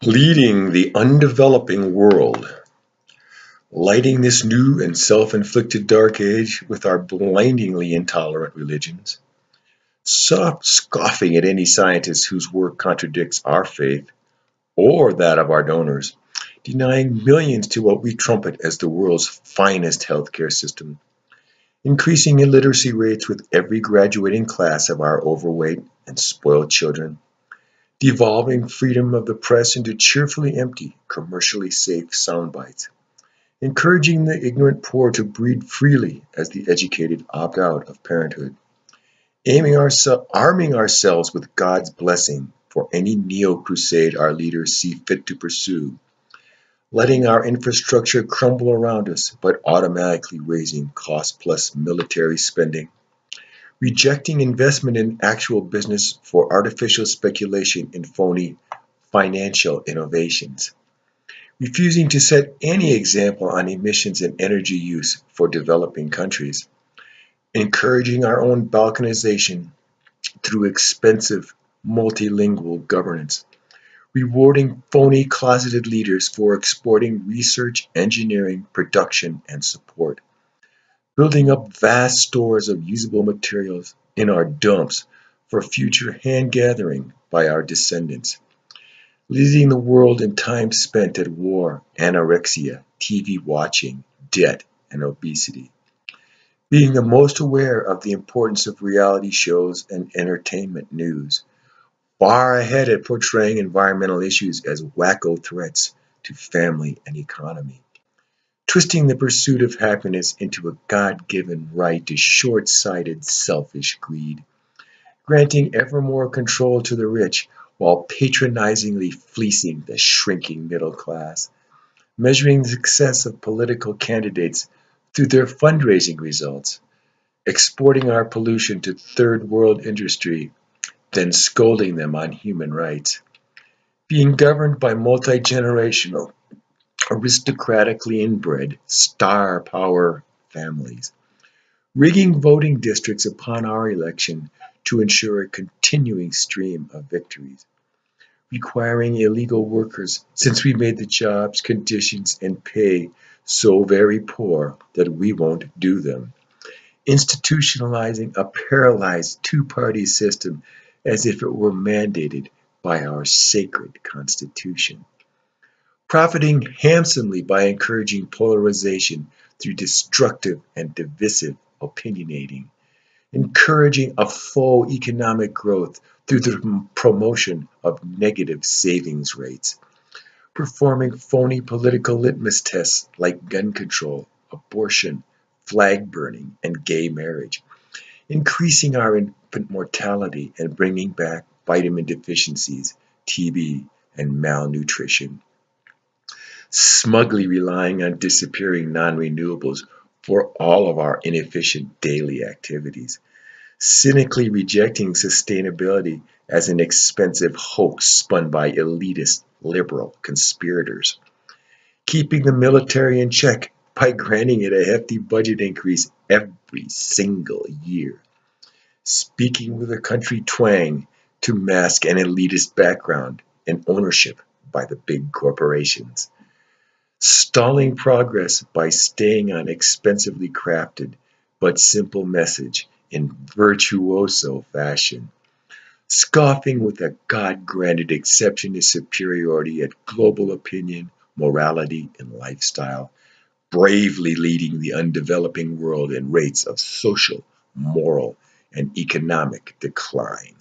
Leading the undeveloping world, lighting this new and self-inflicted dark age with our blindingly intolerant religions, scoffing at any scientist whose work contradicts our faith or that of our donors, denying millions to what we trumpet as the world's finest healthcare system, increasing illiteracy rates with every graduating class of our overweight and spoiled children, devolving freedom of the press into cheerfully empty, commercially safe sound bites, encouraging the ignorant poor to breed freely as the educated opt out of parenthood, arming ourselves with God's blessing for any neo-crusade our leaders see fit to pursue, letting our infrastructure crumble around us but automatically raising cost-plus military spending, rejecting investment in actual business for artificial speculation in phony financial innovations, refusing to set any example on emissions and energy use for developing countries, encouraging our own balkanization through expensive multilingual governance, rewarding phony closeted leaders for exporting research, engineering, production, and support, building up vast stores of usable materials in our dumps for future hand gathering by our descendants, leading the world in time spent at war, anorexia, TV watching, debt, and obesity, being the most aware of the importance of reality shows and entertainment news, far ahead at portraying environmental issues as wacko threats to family and economy, twisting the pursuit of happiness into a God-given right to short-sighted, selfish greed, granting ever more control to the rich while patronizingly fleecing the shrinking middle class, measuring the success of political candidates through their fundraising results, exporting our pollution to third world industry, then scolding them on human rights, being governed by multi-generational, aristocratically inbred, star power families, rigging voting districts upon our election to ensure a continuing stream of victories, requiring illegal workers since we made the jobs, conditions, and pay so very poor that we won't do them, institutionalizing a paralyzed two-party system as if it were mandated by our sacred Constitution, profiting handsomely by encouraging polarization through destructive and divisive opinionating, encouraging a faux economic growth through the promotion of negative savings rates, performing phony political litmus tests like gun control, abortion, flag burning, and gay marriage, increasing our infant mortality and bringing back vitamin deficiencies, TB, and malnutrition, smugly relying on disappearing non-renewables for all of our inefficient daily activities, cynically rejecting sustainability as an expensive hoax spun by elitist liberal conspirators, keeping the military in check by granting it a hefty budget increase every single year, speaking with a country twang to mask an elitist background and ownership by the big corporations, stalling progress by staying on expensively crafted but simple message in virtuoso fashion, scoffing with a God-granted exception to superiority at global opinion, morality, and lifestyle, bravely leading the undeveloping world in rates of social, moral, and economic decline.